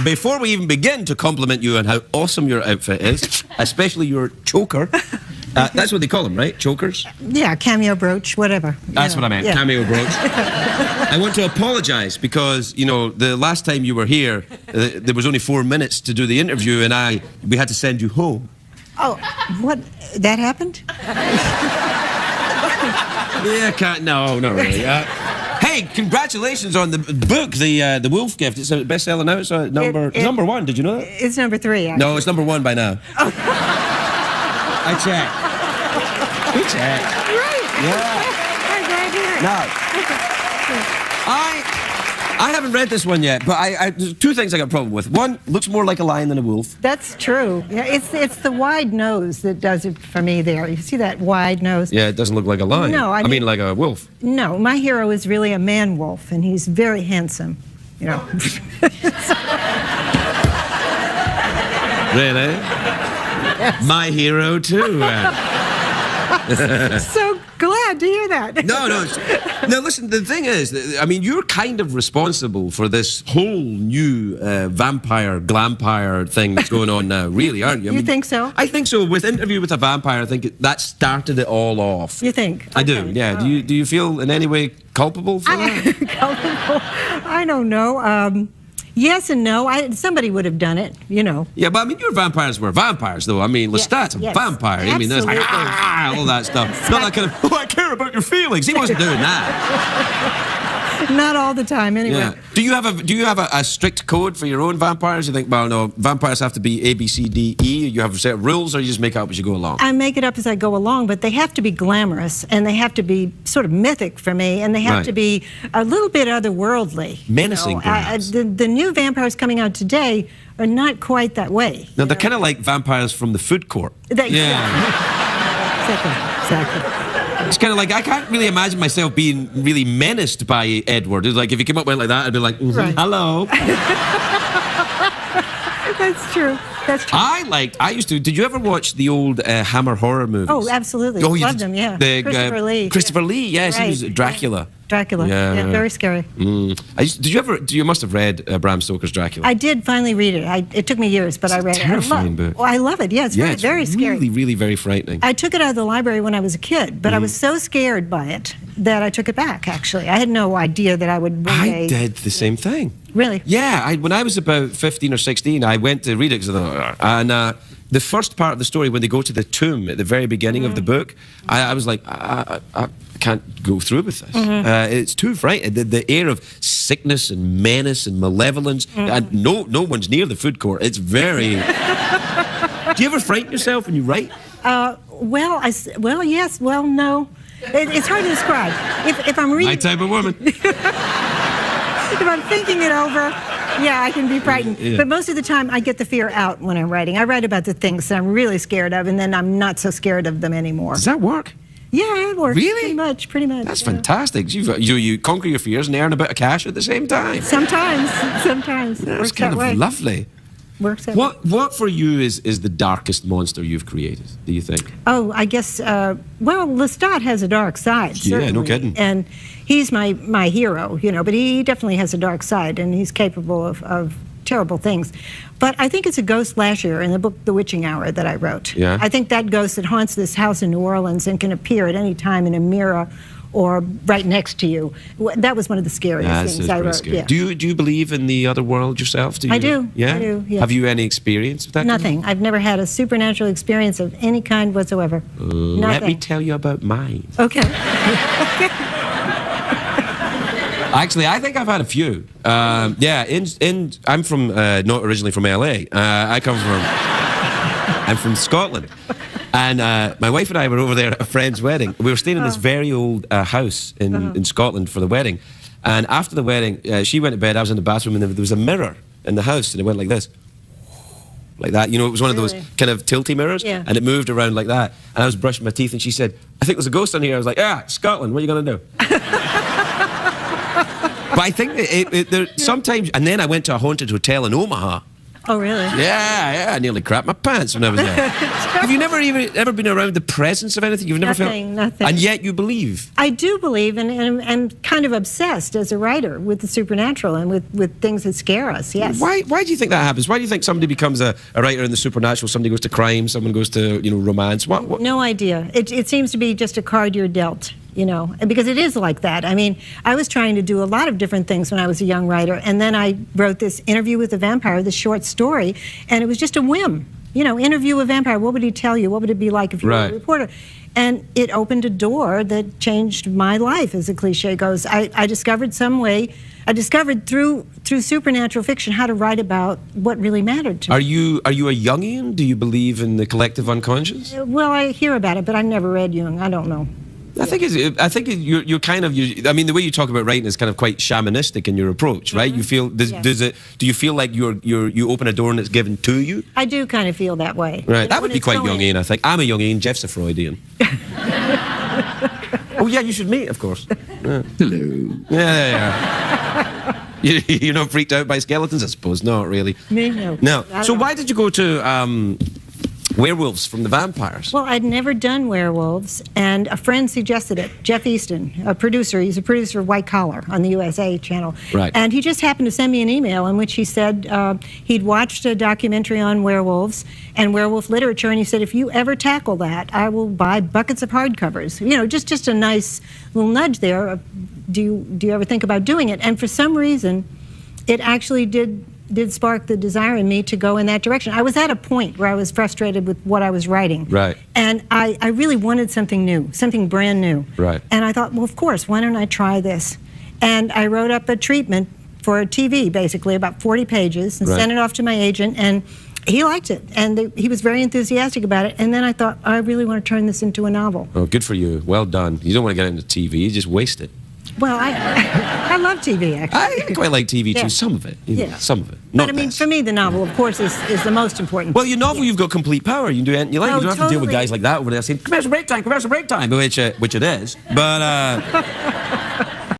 before we even begin to compliment you on how awesome your outfit is, especially your choker. That's what they call them, right? Chokers? Yeah, cameo brooch, whatever. That's what I meant, cameo brooch. I want to apologise because, you know, the last time you were here, there was only 4 minutes to do the interview and we had to send you home. Oh, what? That happened? Yeah, no, not really. Hey, congratulations on the book, the Wolf Gift. It's a bestseller now. It's number one. Did you know that? It's number 3, actually. No, it's number 1 by now. Oh. I checked. We checked. Right. Yeah. I'm glad to hear it. Now, I haven't read this one yet, but there's 2 things I got a problem with. One, looks more like a lion than a wolf. That's true. Yeah, it's the wide nose that does it for me there. You see that wide nose? Yeah, it doesn't look like a lion. No, I mean like a wolf. No, my hero is really a man wolf, and he's very handsome. You know. Really? Yes. My hero too. So glad to hear that. No. Now listen, the thing is, I mean, you're kind of responsible for this whole new vampire, glampire thing that's going on now, really, aren't you? You think so? I think so. With Interview with a Vampire, I think that started it all off. You think? I do, yeah. Right. Do you feel in any way culpable for that? Culpable? I don't know. Yes and no. Somebody would have done it, you know. Yeah, but I mean, your vampires were vampires, though. I mean, Lestat's a vampire. Absolutely. I mean, there's like, all that stuff. Not that kind of, I care about your feelings. He wasn't doing that. Not all the time, anyway. Yeah. Do you have a strict code for your own vampires? You think, well, no, vampires have to be A, B, C, D, E. You have set rules, or you just make it up as you go along? I make it up as I go along, but they have to be glamorous, and they have to be sort of mythic for me, and they have to be a little bit otherworldly. Menacing, perhaps. The new vampires coming out today are not quite that way. No, they're kind of like vampires from the food court. Exactly. It's kind of like, I can't really imagine myself being really menaced by Edward. It's like, if he came up went like that, I'd be like, hello. That's true. That's true. I used to, did you ever watch the old Hammer horror movies? Oh, absolutely. Oh, loved them, yeah. Christopher Lee. Christopher Lee, yes, he was Dracula. Dracula, yeah, very scary. You must have read Bram Stoker's Dracula. I did finally read it. It took me years, but I read it. Terrifying book. Well, I love it, yeah, it's very scary. Really, really very frightening. I took it out of the library when I was a kid, but I was so scared by it that I took it back, actually. I had no idea that I would one day... I did the same thing. Really? Yeah, when I was about 15 or 16, I went to read it, and the first part of the story, when they go to the tomb at the very beginning of the book, I was like, I can't go through with this. It's too frightening. The air of sickness and menace and malevolence, and no one's near the food court. It's very... Do you ever frighten yourself when you write? Well, yes, well, no. It's hard to describe. If I'm reading... My type of woman. If I'm thinking it over, yeah, I can be frightened. Yeah. But most of the time, I get the fear out when I'm writing. I write about the things that I'm really scared of, and then I'm not so scared of them anymore. Does that work? Yeah, it works. Really? Pretty much. That's fantastic. You conquer your fears and earn a bit of cash at the same time. Sometimes. That's kind of lovely. Works that way. What for you is the darkest monster you've created, do you think? Oh, I guess, well, Lestat has a dark side, certainly. Yeah, no kidding. And he's my hero, you know, but he definitely has a dark side, and he's capable of terrible things. But I think it's a ghost last year in the book The Witching Hour that I wrote. Yeah. I think that ghost that haunts this house in New Orleans and can appear at any time in a mirror or right next to you. That was one of the scariest things I wrote. Yeah. Do you believe in the other world yourself? I do. Yeah? I do, yeah. Have you any experience with that? Nothing. I've never had a supernatural experience of any kind whatsoever. Let me tell you about mine. Okay. Actually, I think I've had a few. Yeah, I'm from, not originally from LA. I'm from Scotland. And my wife and I were over there at a friend's wedding. We were staying in this very old house in Scotland for the wedding. And after the wedding, she went to bed, I was in the bathroom, and there was a mirror in the house, and it went like this. Like that. You know, it was one of those kind of tilty mirrors, and it moved around like that. And I was brushing my teeth, and she said, I think there's a ghost on here. I was like, Scotland, what are you going to do? But I think sometimes, and then I went to a haunted hotel in Omaha, Oh, really? Yeah, I nearly crapped my pants when I was there. Have you ever been around the presence of anything? You've never Nothing. And yet you believe. I do believe, and kind of obsessed as a writer with the supernatural and with things that scare us, yes. Why do you think that happens? Why do you think somebody becomes a writer in the supernatural, somebody goes to crime, someone goes to, romance? What? No idea. It seems to be just a card you're dealt. Because it is like that. I mean, I was trying to do a lot of different things when I was a young writer, and then I wrote this Interview with a Vampire, this short story, and it was just a whim. Interview a vampire, what would he tell you? What would it be like if you were a reporter? And it opened a door that changed my life, as the cliche goes. I discovered through supernatural fiction how to write about what really mattered to me. Are you a Jungian? Do you believe in the collective unconscious? Well, I hear about it, but I never read Jung. I don't know. I think you're kind of. I mean, the way you talk about writing is kind of quite shamanistic in your approach, right? You feel do you feel like you open a door and it's given to you? I do kind of feel that way. Right, that would be quite Jungian, I think. I'm a Jungian. Jeff's a Freudian. Oh yeah, you should meet, of course. Yeah. Hello. Yeah. You're not freaked out by skeletons, I suppose. Not really. Me, no. No. So why did you go to werewolves from the vampires? Well, I'd never done werewolves, and a friend suggested it. Jeff Easton, a producer. He's a producer of White Collar on the USA channel. Right. And he just happened to send me an email in which he said he'd watched a documentary on werewolves and werewolf literature, and he said, if you ever tackle that, I will buy buckets of hardcovers. Just a nice little nudge there. Do you ever think about doing it? And for some reason, it actually did spark the desire in me to go in that direction. I was at a point where I was frustrated with what I was writing. Right. And I really wanted something new, something brand new. Right. And I thought, well, of course, why don't I try this? And I wrote up a treatment for TV, basically, about 40 pages, and sent it off to my agent, and he liked it. And he was very enthusiastic about it. And then I thought, I really want to turn this into a novel. Oh, good for you. Well done. You don't want to get into TV, you just waste it. Well, I love TV, actually. I quite like TV too, Yeah. some of it. Some of it. But Not I mean, best. for me, the novel, of course, is the most important. Well, your novel, you've got complete power. You can do anything you like. Oh, You don't have to deal with totally. guys like that over there saying, commercial break time, which it is. But